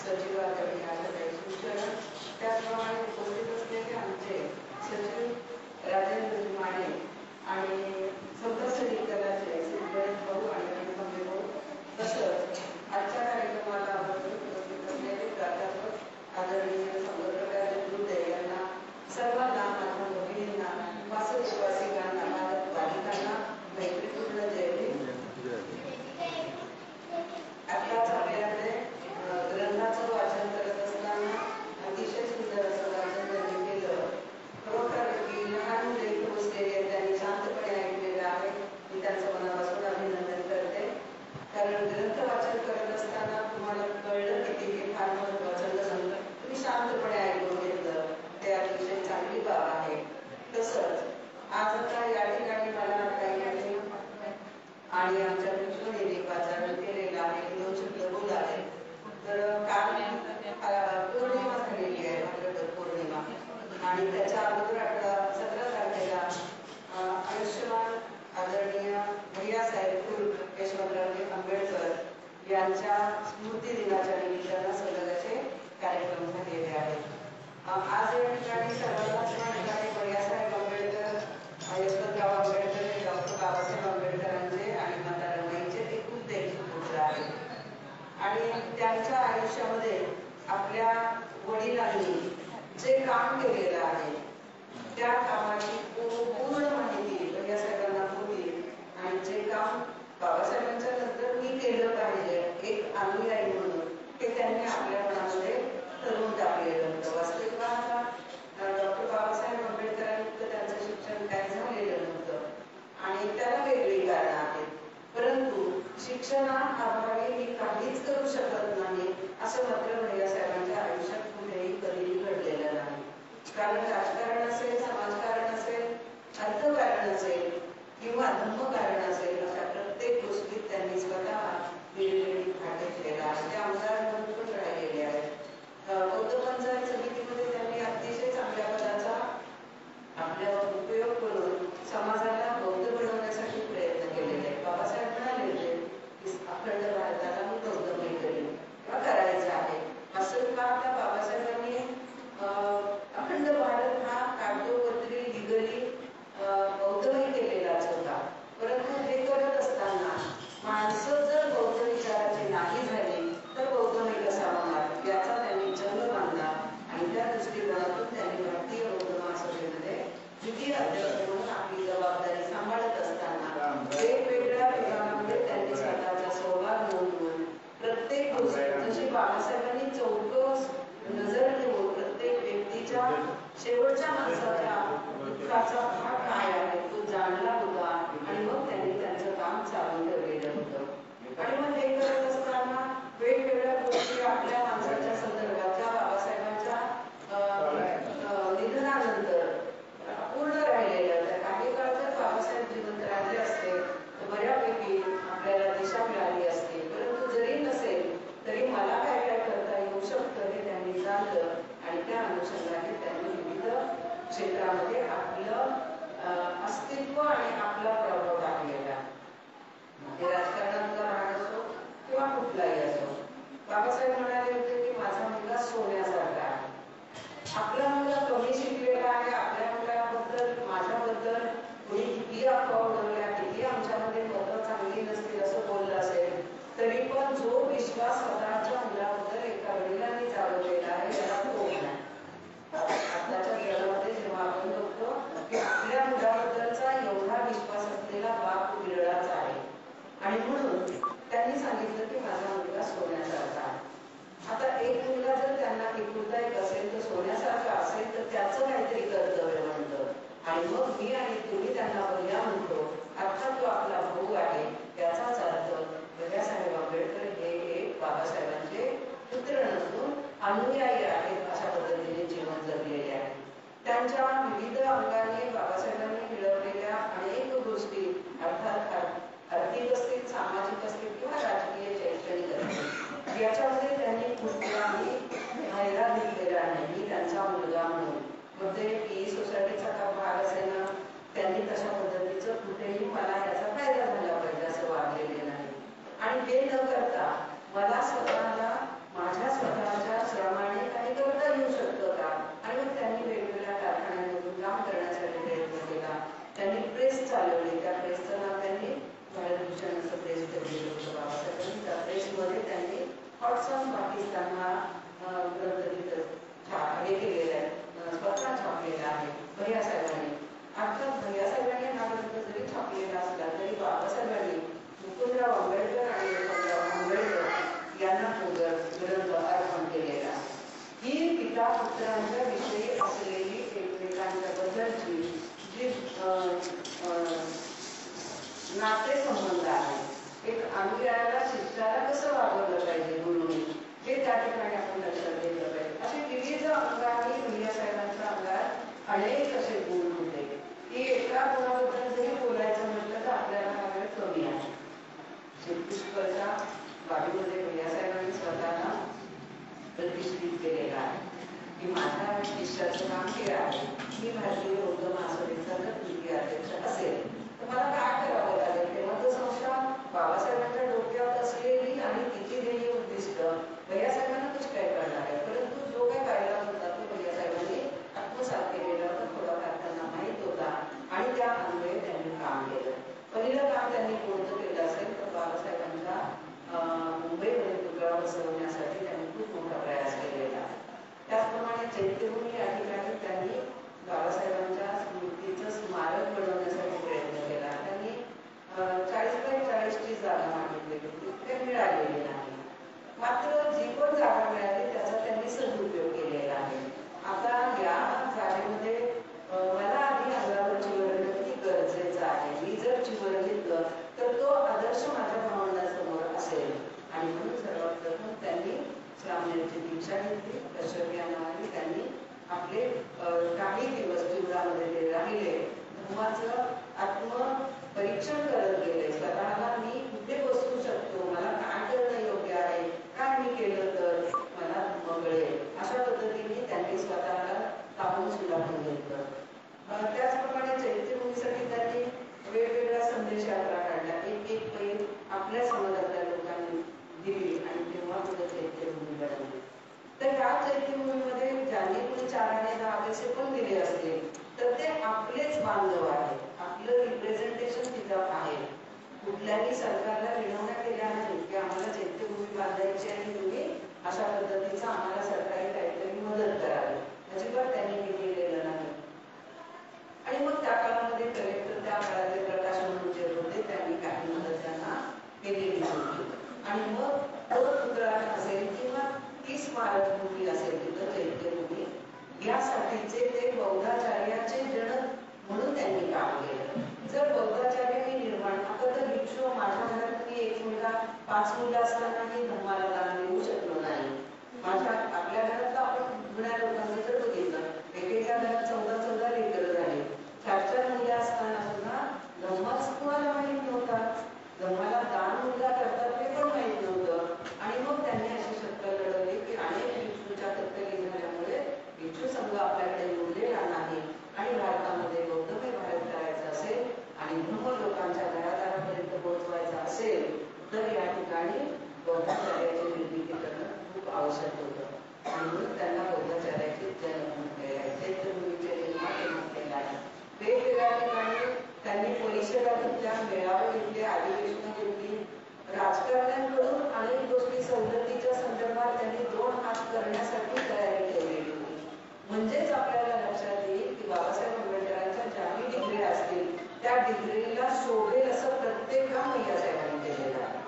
सचिवाकडे अशा काही सूचना, त्याचप्रमाणे उपस्थित असलेले आमचे सचिव राजेंद्र माने आणि सदस्य दलाचे गणेश भाऊ आणि भाऊ, तसंच आजच्या कार्यक्रमाला उपस्थित असलेले प्राध्यापक आदरणीय समुद्रकांत दुर्दे यांना, सर्वांना, माझ्या भगिनींना, वासिकांना, बालिकांना मैत्रीपूर्ण जय भीम. आत्ताच आपल्याकडे ग्रंथाचं वाचन करत असताना अतिशय सुंदर असं वाचन त्यांनी केलं. खरोखर की लहान लेख बसलेले त्यांनी शांतपणे ऐकलेलं आहे. मी त्यांचं मनापासून अभिनंदन करते. कारण ग्रंथ वाचन करत असताना तुम्हाला कळलं की हे फार महत्त्वाचं नसून तुम्ही शांतपणे ऐकून घेतलं, ते अतिशय चांगली बाब आहे. तसंच आज आता या ठिकाणी मला काही आणि आमच्या कृष्णने वाचन केलेलं आहे, 2 शब्द बोलावे. तर काल पौर्णिमा झालेली आहे, भाद्रपद पौर्णिमा, आणि त्याच्या अगोदर 17 तारखेला आयुष्यमान आदरणीय भैयासाहेब यशवंतराव आंबेडकर यांच्या स्मृती दिनाच्या निमित्तानं सलग असे कार्यक्रम झालेले आहेत. आज या ठिकाणी सर्वांनाच माहिती आहे भैयासाहेब आंबेडकर, यशवंतराव आंबेडकर हे डॉक्टर बाबासाहेब आंबेडकरांचे आणि माता रमाईचे ते खूप त्यांचे पुत्र आहेत. आणि त्यांच्या आयुष्यामध्ये आपल्या वडिलांनी जे काम केलेलं आहे त्या कामाची पूर्ण माहिती भैयासाहेबांना होती. आणि जे काम बाबासाहेबांच्या नंतर मी केलं पाहिजे एक अनुयायी म्हणून, ते त्यांनी आपल्या मनामध्ये ठरवून टाकलेलं होतं. वास्तविक पाहता डॉक्टर बाबासाहेब आंबेडकरांचं त्यांचं शिक्षण काय झालेलं नव्हतं आणि त्याला वेगळी कारणं आहेत. परंतु शिक्षणाअभावी मी काहीच करू शकत नाही असं मात्र भैयासाहेबांच्या आयुष्यात कुठेही कधीही घडलेलं नाही. कारण राजकारण असेल, समाजकारण असेल, अर्थकारण असेल किंवा धर्मकारण असेल, अशा प्रत्येक गोष्टीत त्यांनी स्वतः वेगवेगळी भाग घेतलेला आहे. ते आमदार म्हणून पण राहिलेले आहेत. बौद्ध पंचायत समितीमध्ये त्यांनी अतिशय चांगल्या पदाचा आपला उपयोग करून समाजाला बौद्ध बनवण्यासाठी प्रयत्न केलेले आहेत. बाबासाहेब म्हणाले होते की अखंड भारताला मी बौद्धमय करीन किंवा करायचं आहे. असं पाहता बाबासाहेबांनी अखंड भारत हा कागदोपत्री लिगली बौद्धमय केलेलाच होता. परंतु हे करत असताना माणसं जर बौद्ध विचाराचे नाही झाली तर बौद्धमय कसा होणार याचा त्यांनी जन्म बांधला. आणि त्या दृष्टिकोनातून त्यांनी भारतीय बौद्ध महासभेमध्ये द्वितीय अध्यक्ष म्हणून आपली जबाबदारी सांभाळत असताना वेगवेगळ्या विभागामध्ये त्यांनी स्वतःचा सहभाग नोंदवून प्रत्येक गोष्ट जशी बाबासाहेबांनी चौकस नजर ठेवून प्रत्येक व्यक्तीच्या शेवटच्या माणसाच्या दुःखाचा भाग काय आहे तो जाणला होता. आणि मग त्यांनी त्यांचं काम चालू ठेवलेलं होतं. आणि मग हे करत असताना वेगवेगळ्या गोष्टी आपल्या माणसाच्या संदर्भाच्या बाबासाहेबांच्या निधनानंतर पूर्ण राहिलेल्या होत्या. काही काळ जर बाबासाहेब जिवंत राहिले असते तर बऱ्यापैकी आपल्याला दिशा मिळाली असते. परंतु जरी नसेल तरी मला काय काय करता येऊ शकतं हे त्यांनी जाणलं आणि त्या अनुषंगाने त्यांनी विविध क्षेत्रामध्ये आपलं अस्तित्व आणि आपला प्रभाव टाकलेला. ते राजकारणातला भाग असो किंवा कुठलाही असो. बाबासाहेब म्हणाले होते की माझा मुलगा सोन्यासारखा आहे. आपला मुलगा कमी शिकलेला आहे, आपल्या मुलाबद्दल माझ्याबद्दल कोणी किती अफवा उडवल्या, किती आमच्यामध्ये मतं चांगली नसतील असं बोललं असेल तरी पण जो विश्वास स्वतःच्या मुलाबद्दल एका वडिलांनी चालवलेला आहे याला तोड नाही. आताच्या जगामध्ये जेव्हा आपण बघतो की आपल्या मुलाबद्दलचा एवढा विश्वास असलेला बाप विरळाच आहे. आणि म्हणून त्यांनी सांगितलं की माझा मुलगा सोन्यासारखा आहे. आता एक मुलगा जर त्यांना एकुलता एक असेल तर सोन्यासारखा असेल तर त्याचं काहीतरी कर्तव्य म्हणतं. आणि मग मी आणि तुम्ही त्यांना भैया म्हणतो, अर्थात तो आपला भाऊ आहे. याचाच अर्थ भैयासाहेब आंबेडकर हे एक बाबासाहेबांचे पुत्र नसून अनुयायी आहेत अशा पद्धतीने जीवन जगलेले आहे. त्यांच्या विविध अंगाने बाबासाहेबांनी मिळवलेल्या अनेक गोष्टी अर्थात आर्थिक असतील, सामाजिक असतील किंवा राजकीय शैक्षणिक असतील याच्यामध्ये त्यांनी कुठलाही फायदा घेतलेला नाही. त्यांचा मुलगा म्हणून मग ते पी सोसायटीचा का भाग असेल ना, त्यांनी तशा पद्धतीचं कुठेही मला याचा फायदा झाला पाहिजे असं वागलेले नाही. आणि हे न करता मला स्वतःला माझ्या स्वतःच्या श्रमाने काही करता येऊ शकतं का? आणि मग त्यांनी वेगवेगळ्या कारखान्यांमधून काम करण्यासाठी प्रयत्न केला. त्यांनी प्रेस चालवली. त्या प्रेसचं नाव त्यांनी भारतभूषण असं प्रेस ठेवलेलं होतं बाबासाहेबांनी. त्या प्रेसमध्ये त्यांनी थॉट्स ऑन पाकिस्तान हा ग्रंथ तिथं हे केलेला आहे, स्वतः छापलेला आहे भैया साहेबांनी. अर्थात भैया साहेबांनी हा ग्रंथ जरी छापलेला असला तरी बाबासाहेबांनी मुकुंदराव आंबेडकर आणि यशवंतराव आंबेडकर यांना ग्रंथ अर्पण केलेला. ही पिता पुत्रांच्या विषयी असलेली एकमेकांच्या बद्दलची जी नातेसंबंध आहे, एक अनुयायाला शिष्याला कसं वागवलं पाहिजे गुरुनी, हे त्या ठिकाणी आपण लक्षात घेतलं पाहिजे. असे विविध अंगाने भैया साहेबांच्या अंगात अनेक असे गुण होते की एका गुणाबद्दल जरी बोलायचं म्हटलं तर आपल्याला हा वेळ कमी आहे. पुष्कळच्या बाबीमध्ये भैया साहेबांनी स्वतःला प्रतिष्ठित केलेला आहे की माझ्या शिष्याचं नाम हे आहे, मी भारतीय बौद्ध महासभेचा जर तृतीय अध्यक्ष असेल तर मला काय करावं लागेल. तेव्हा तो संशय बाबासाहेबांच्या डोक्यात असलेली आणि किती ध्येय उद्दिष्ट भैया साहेबांना कसं काय करणार आहे. परंतु जो काही कायदा होता तो भैया साहेबांनी आत्मसात केलेला होता, थोडाफार त्यांना माहीत होता आणि त्या अन्वये त्यांनी काम केलं. पहिलं काम त्यांनी कोणतं केलं असेल तर बाबासाहेबांच्या मुंबईमध्ये पुतळा बसवण्यासाठी त्यांनी खूप मोठा प्रयास केलेला. त्याचप्रमाणे चैत्यभूमी या ठिकाणी त्यांनी बाबासाहेबांच्या स्मृतीचं स्मारक बनवण्यासाठी प्रयत्न केला. त्यांनी 40x40 ची जागा मागितली होती, ते मिळालेली नाही. मात्र जी पण जागा मिळाली त्याचा त्यांनी सदुपयोग केलेला आहे. आता या जागेमध्ये मला आधी अंगावर चिवर किती गरजेचं आहे. मी जर चिवर घेतलं तर तो आदर्श माझ्या भावनांसमोर असेल आणि म्हणून सर्वात प्रथम त्यांनी श्रामणेरची दीक्षा घेतली. कश्यप या नावाने त्यांनी आपले काही दिवस जीवनामध्ये ते राहिले. धर्माचं आत्मपरीक्षण करत गेले. स्वतःला मी कुठे बसू शकतो, मला काय करणं योग्य आहे, काय मी केलं तर मला धर्म कळेल, अशा पद्धतीने त्यांनी स्वतःला तापून सुधारून घेतलं. त्याचप्रमाणे चैत्यभूमीसाठी त्यांनी वेगवेगळ्या संदेश यात्रा काढल्या. एक पैल आपल्या समाजातल्या लोकांनी दिली आणि तेव्हा पुढे चैत्यभूमी बनवली. तर या चैत्यभूमीमध्ये ज्यांनी कोणी 4 आणे 10 पैसे पण दिले असतील तर ते आपलेच बांधव आहेत. आपलं रिप्रेझेंटेशन तिथं आहे. कुठल्याही सरकारला विनवण्या केल्या नाही की आम्हाला चैत्यभूमी बांधायची आणि तुम्ही अशा पद्धतीचं आम्हाला सरकारी काहीतरी मदत करावी, अजिबात त्यांनी हे केलेलं नाही. आणि मग त्या काळामध्ये कलेक्टर त्या काळातले प्रकाश म्हणून जे होते त्यांनी काही मदत त्यांना केलेली होती. आणि मग तो पुतळा असेल किंवा ती स्मारकभूमी असेल तिथं चैत्यभूमी, यासाठीचे ते बौद्धाचार्याचे जनक म्हणून त्यांनी काम केलं. जर बौद्धाचार्यांनी निर्माण, आता तर भिक्षू माझ्या घरात मी एक मुलगा 5 मुलं असतानाही धर्माला दान देऊ शकलो नाही. आपल्या घरात आपण जुन्या लोकांनी जर बघितलं, एकेका घरात 14-14 लेकरं झाली. 4-4 मुले असताना सुद्धा धर्माच कुणाला माहीत नव्हता. धर्माला दान मुलगा करतात ते पण माहीत नव्हतं. आणि मग त्यांनी अशी शक्कल लढवली की अनेक भिक्षूच्या कत्तली झाल्यामुळे भिक्षू संघ आपल्याकडे उरलेला नाही आणि भारतामध्ये बौद्धमय भारत करायचा असेल आणि धर्म लोकांच्या घरादारापर्यंत पोहोचवायचा असेल तर या ठिकाणी बौद्धाचार्याची निर्मिती करणं खूप आवश्यक होतं. आणि म्हणून त्यांना बौद्धाचार्याचे जनक म्हटलेले आहे, चैत्यभूमीचे निर्माते म्हटलेले आहे. वेगवेगळ्या ठिकाणी त्यांनी परिषदा घेतल्या, मेळावे घेतले, अधिवेशनं घेतली. राजकारण्यांकडून अनेक गोष्टी सवलतीच्या संदर्भात त्यांनी 2 हात करण्यासाठी तयारी ठेवलेली होती. म्हणजेच आपल्याला लक्षात येईल की बाबासाहेब आंबेडकरांच्या ज्याही डिग्री असतील त्या डिग्रीला शोभेल असं प्रत्येक काम भैया साहेबांनी केलेलं आहे.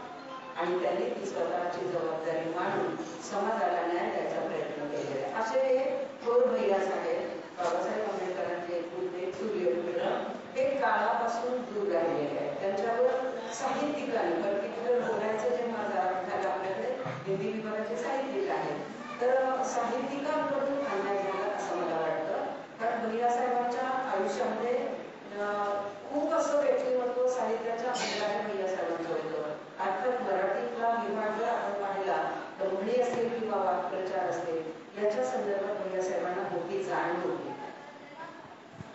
आणि त्यांनी ती स्वतःची जबाबदारी मांडून समाजाला न्याय द्यायचा प्रयत्न केलेला आहे. असे थोर भैया साहेब बाबासाहेब आंबेडकरांचे एक सूर्यकिरण हे काळापासून दूर राहिलेले आहेत. त्यांच्यावर साहित्यिकांनी पर्टिक्युलर बोलायचं जे माझा झालं, आपल्याकडे हिंदी विभागाचे साहित्यिक आहेत, तर साहित्यिकांकडून अन्याय झाला असं मला वाटतं. कारण भैया साहेबांच्या आयुष्यामध्ये खूप असं व्यक्तिमत्व साहित्याच्या अंगाने भैया साहेबांचं होतं. अर्थात मराठीतला विभाग जर आपण पाहिला तर म्हणी असतील किंवा वाक्प्रचार असतील याच्या संदर्भात भैया साहेबांना मोठी जाणीव होती.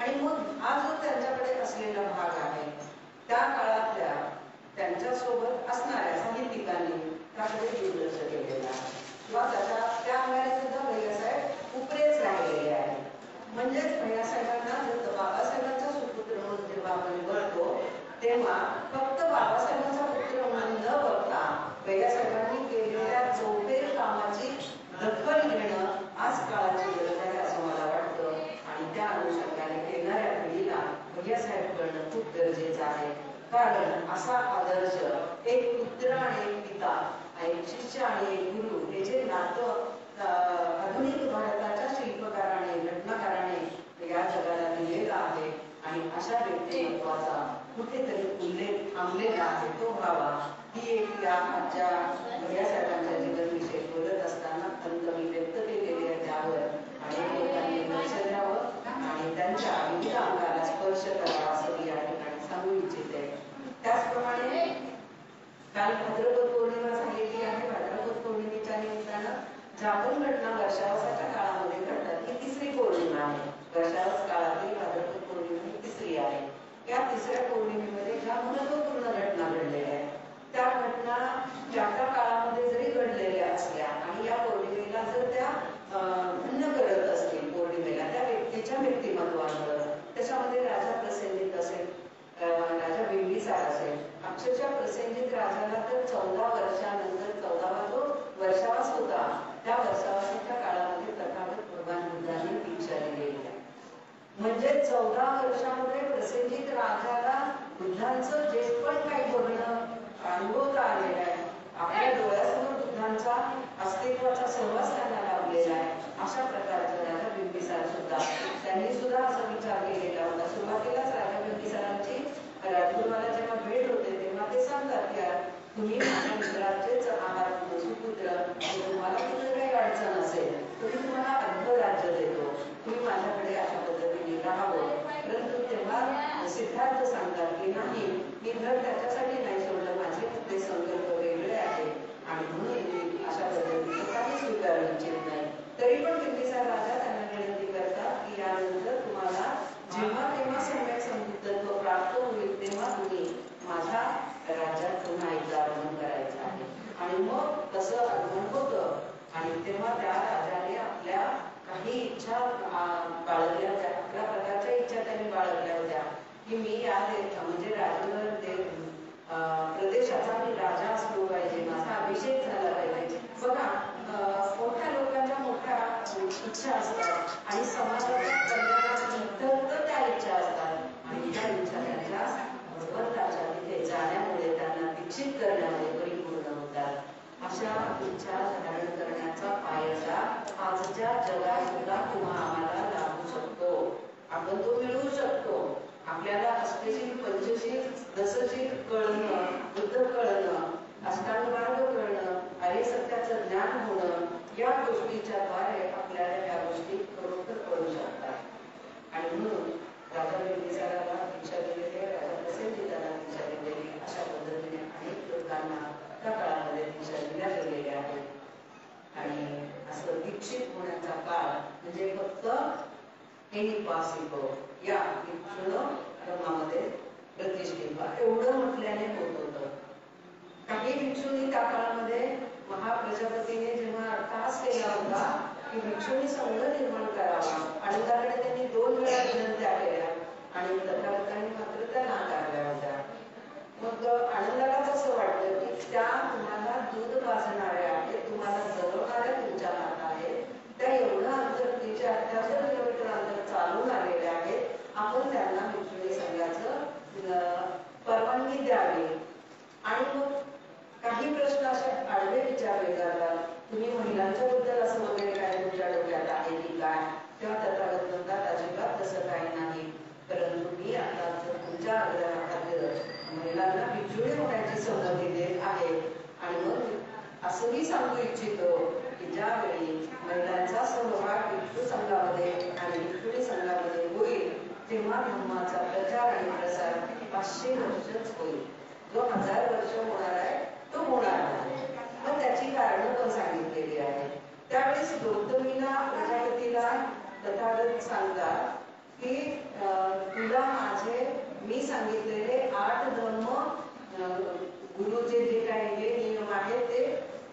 आणि मग हा जो त्यांच्याकडे असलेला भाग आहे त्या काळातल्या त्यांच्यासोबत असणाऱ्या साहित्यिकांनी त्याकडे दुर्लक्ष केलेलं आहे. किंवा म्हणजेच भैयासाहेबांना बाबासाहेबांचा सुपुत्र म्हणून जेव्हा आपण बघतो तेव्हा फक्त बाबासाहेबांचा पुत्र म्हणून न बघता भैयासाहेबांनी केलेल्या चौफेर कामाची दखल घेणं आज काळाची गरज आहे असं मला वाटतं. आणि त्या अनुषंगाने येणाऱ्या पिढीला भैयासाहेब कळणं खूप गरजेचं आहे. कारण असा आदर्श एक पुत्र आणि एक पिता, एक शिष्य आणि एक गुरु हे जे नातं आधुनिक भारताच्या शिल्पकाराने घटनाकाराने या जगाला दिलेलं आहे आणि अशा व्यक्तिमत्वाचा कुठेतरी उल्लेख थांबलेला आहे तो व्हावा ही एक या आजच्या भैयासाहेबांच्या जीवनविषयी बोलत असताना खंत मी व्यक्त केलेली आहे. त्यावर अनेक लोकांनी लक्ष द्यावं आणि त्यांच्या विविध अंगाला स्पर्श करावा असं मी या ठिकाणी सांगू इच्छिते. त्याचप्रमाणे काल भाद्रपद पौर्णिमा झालेली आहे. भाद्रपद पौर्णिमेच्या निमित्तानं ज्या पण घटना वर्षावसाच्या काळामध्ये घडतात ही तिसरी पौर्णिमा आहे. वर्षावस काळातील भाद्रपद पौर्णिमा ही तिसरी आहे. या तिसऱ्या पौर्णिमेमध्ये ज्या महत्वपूर्ण घटना घडलेल्या आहेत त्या घटना त्या त्या काळामध्ये जरी घडलेल्या असल्या आणि या पौर्णिमेला जर त्या भिन्न करत असतील पौर्णिमेला त्या व्यक्तीच्या व्यक्तिमत्वावर त्याच्यामध्ये राजा प्रसेनजित असेल, राजा बिंबिसार असेल. अक्षरशः प्रसेनजित राजाला तर 14 वर्षानंतर 14वा जो वर्षावास होता त्या वर्षावासाच्या काळामध्ये तथागत भगवान बुद्धांनी दीक्षा दिलेली आहे. म्हणजे 14 वर्षामध्ये प्रसेनजित राजाला बुद्धांचं जे पण काही बघणं अनुभवता आलेलं आहे, आपल्या डोळ्यासमोर बुद्धांचा अस्तित्वाचा सहवास त्यांना लाभलेला आहे. अशा प्रकारचं राजा बिंबिसार सुद्धा त्यांनी सुद्धा असा विचार केलेला होता. सुरुवातीलाच राजा बिंबिसारांची राजगुरुला जेव्हा भेट होते तेव्हा ते सांगतात की तुम्ही माझ्या मित्राचेच आहात सुपुत्र, तुम्हाला कुठे काही अडचण असेल तर मी तुम्हाला अर्ध राज्य देतो, तुम्ही माझ्याकडे अशा पद्धतीने राहावं. परंतु तेव्हा सिद्धार्थ सांगतात की नाही, मी घर त्याच्यासाठी नाही सोडलं, माझे ते संकल्प वेगळे आहे आणि म्हणून मी अशा पद्धतीने काही स्वीकारू इच्छित नाही. तरी पण बिंबिसार राजा त्यांना विनंती करतात की यानंतर तुम्हाला जेव्हा तेव्हा सम्यक संबुद्धत्व प्राप्त होईल तेव्हा तुम्ही माझ्या राज्यात पुन्हा एकदा आगमन करायचं आहे. आणि मग तसं आगमन होतं आणि तेव्हा त्या राजाने आपल्या काही इच्छा बाळगल्या होत्या. 11 प्रकारच्या इच्छा त्यांनी बाळगल्या होत्या की मी या म्हणजे राजगर प्रदेशाचा मी राजा असलो पाहिजे, माझा अभिषेक झाला पाहिजे. बघा मोठ्या लोकांच्या मोठ्या इच्छा असतात आणि समाजाच्या कल्याणात त्या इच्छा असतात आणि त्या इच्छा त्यांच्या भगवंताच्या तिथे जाण्यामुळे त्यांना दीक्षित करण्यामध्ये परिपूर्ण होतात. अशा इच्छा धारण करण्याचा फायदा आजच्या जगात सुद्धा किंवा आम्हाला लागू शकतो. आपण तो मिळवू शकतो. आपल्याला अष्टशील, पंचशील, दशशील कळणं, बुद्ध कळणं, अष्टांग मार्ग कळणं, आर्य सत्याचं ज्ञान होणं या गोष्टीच्या द्वारे आपल्याला या गोष्टी खरोखर कळू शकतात. आणि म्हणून राजा बिंबिसाराला दीक्षा दिलेली आहे, राजा प्रसेनजिताला दीक्षा दिलेली, अशा पद्धतीने अनेक लोकांना त्या काळामध्ये दीक्षा दिल्या गेलेल्या आहेत. आणि असं दीक्षित होण्याचा काळ म्हणजे फक्त या भिक्षुणमध्ये प्रतिष्ठित एवढं म्हटल्याने होत होतं. काही भिक्षूंनी त्या काळामध्ये महाप्रजापतीने जेव्हा अट्टहास केला होता की भिक्षुणी संघ निर्माण करावा, आनंदाकडे त्यांनी 2 वेळा विनंत्या केल्या आणि तथागतांनी मात्र त्या नाकारल्या होत्या. मग आनंदाला कसं वाटलं की त्या तुम्हाला दूध पाजणाऱ्या आहेत, तुम्हाला जगवणाऱ्या तुमच्या हात आहेत, त्या एवढं अंतर 73 किलोमीटर अंतर चालून आलेल्या आहेत, आपण त्यांना भिक्षुणी संघाचं परवानगी द्यावी. आणि मग काही प्रश्न असे आडवे विचारले जातात, तुम्ही महिलांच्या बद्दल असं वगैरे काय तुमच्या डोक्यात आहे की काय? तेव्हा तथागत म्हणतात अजिबात तसं काही नाही, परंतु मी आता तुमच्या आग्रहाखातर महिलांना भिक्षुणी होण्याची संमती देत आहे. आणि मग असंही सांगू इच्छितो की ज्यावेळी महिलांचा सहभाग भिक्षू संघामध्ये आणि भिक्षुणी संघामध्ये होईल तेव्हा धर्माचा प्रचार आणि प्रसार 500 वर्षच होईल. जो 1000 वर्ष होणार आहे तो होणार नाही. मग त्याची कारणं पण सांगितलेली आहे. त्यावेळेस गौतमीला प्रजापतीला तथागत सांगतात की तुला माझे मी सांगितलेले 8 धर्म गुरुचे जे काही नियम आहेत ते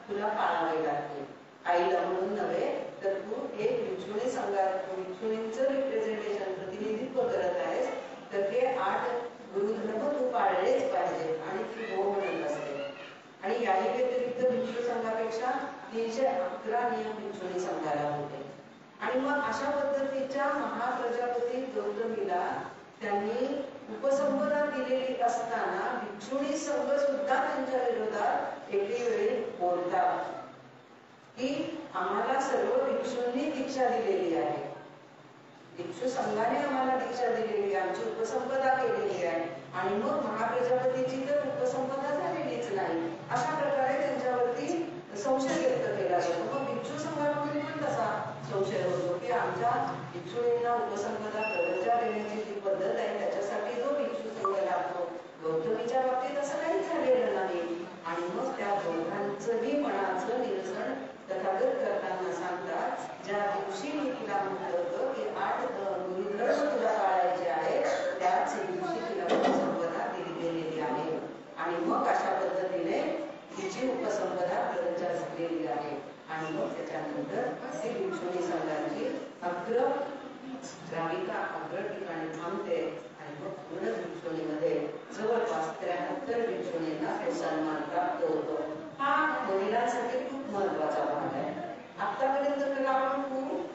तुला पाळावे लागतील. आईला म्हणून नव्हे तर तू एक भिक्षुणी संघात भिक्षुणींचं रिप्रेझेंटेशन प्रतिनिधित्व करत आहेस, तर हे 8 गुरुधर्म तू पाळलेच पाहिजे आणि ती हो म्हणत असते. आणि याही व्यतिरिक्त भिक्षू संघापेक्षा 311 नियम भिक्षुणी संघाला होते. आणि मग अशा पद्धतीच्या महाप्रजापती गौतमीला त्यांनी उपसंपदा दिलेली असताना भिक्षुणी संघ सुद्धा त्यांच्या विरोधात एके वेळी बोलतात की आम्हाला सर्व भिक्षूंनी दीक्षा दिलेली आहे, भिक्षू संघाने आम्हाला दीक्षा दिलेली आहे, आमची उपसंपदा केलेली आहे आणि मग महाप्रजापतीची तर उपसंपदा झालेलीच नाही. अशा प्रकारे त्यांच्यावरती संशय व्यक्त केला जातो. मग भिक्षू संघामध्ये पण तसा संशय होतो की आमच्या भिक्षुणींना उपसंपदा प्रवचा देण्याची जी पद्धत आहे त्याच्यासाठी जो भिक्षू संघ लागतो, गौतमीच्या बाबतीत असं काही झालेलं नाही. आणि मग त्या दोघांचंही मनाचं निरसन तथागत करताना सांगतात, ज्या दिवशी मी तिला म्हटलं होतं की 8 गुरुधर्म तुला पाळायचे आहे, त्याच दिवशी तिला उपसंपदा दिली गेलेली आहे. आणि मग अशा पद्धतीने तिची उपसंपदा प्रवचा झालेली आहे. आणि मग त्याच्यानंतर ती भिक्षुणी संघाची श्राविका अग्र ठिकाणी थांबते आणि मग पूर्ण भिक्षुणीमध्ये जवळपास 73 भिक्षुणींना तो सन्मान प्राप्त होतो. हा महिलांसाठी खूप महत्वाचा भाग आहे. आतापर्यंत तर आपण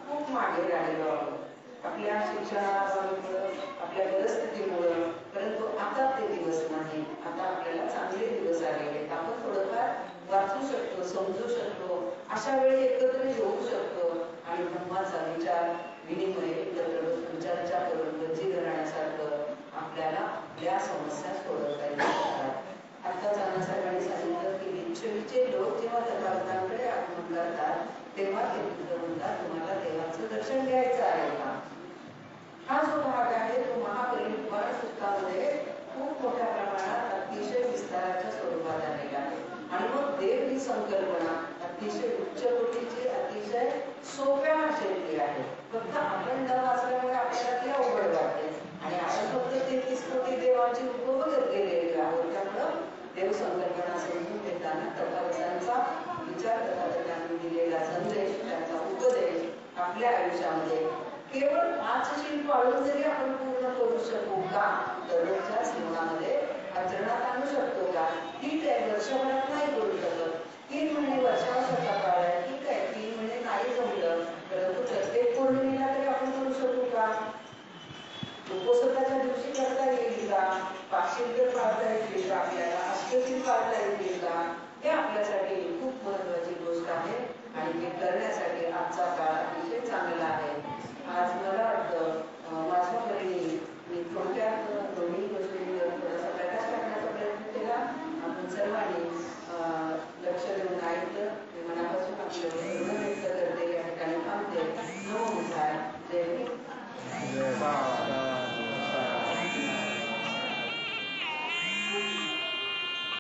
खूप मागे राहिलो आहोत आपल्या शिक्षणामुळे, आपल्या परिस्थितीमुळे, परंतु आता ते दिवस नाही. आता आपल्याला चांगले दिवस आलेले, आपण थोडंफार वाचू शकतो, समजू शकतो, अशा वेळी एकत्र येऊ शकतो आणि धम्माचा विचार विनिमय एकत्र बसून चर्चा करून गज्जी घराण्यासारखं आपल्याला आपल्या समस्या सोडवता येऊ शकतात. आत्ताच अण्णासाहेबांनी सांगितलं की लिच्छवीचे लोक जेव्हा तथागतांकडे आगमन करतात तेव्हा ते म्हणतात तुम्हाला देवाचं दर्शन घ्यायचं आहे का. हा जो भाग आहे तो महापरिनिर्वाण सूत्रामध्ये खूप मोठ्या प्रमाणात अतिशय विस्ताराच्या स्वरूपात आलेला आहे. आणि मग देव ही संकल्पना अतिशय उच्च कोटीची, अतिशय सोप्या भाषेतली आहे. फक्त आपण न वाचल्यामुळे आपल्याला ती अवघड वाटते आणि आपण फक्त 33 कोटी देवाची रूपं बघत गेलेली आहोत. त्यामुळं देव संकल्पना समजून घेताना तथागतांचा विचार, तथागतांनी दिलेला संदेश, त्यांचा उपदेश आपल्या आयुष्यामध्ये केवळ 5 शील पाळून जरी आपण पूर्ण करू शकू का, दररोजच्या जीवनामध्ये आचरणात आणू शकतो का, ठीक आहे. वर्षभरात नाही करू शकत, 3 महिने वर्षानुसारचा काळ आहे, ठीक आहे. 3 महिने नाही जमलं, परंतु प्रत्येक पौर्णिमेला तरी आपण करू शकू का, उपोषणाच्या दिवशी करता येईल का, 500 तर पाळता येईल का, आपल्याला अष्टशील पाळता येईल का. हे आपल्यासाठी खूप महत्वाची गोष्ट आहे आणि हे करण्यासाठी आजचा काळ अतिशय चांगला आहे. आज मला वाटतं माझ्या परीने मी थोडक्यात दोन्ही गोष्टींवर थोडासा प्रकाश टाकण्याचा प्रयत्न केला. आपण सर्वांनी लक्ष देऊन ऐकलं. मनापासून आपलं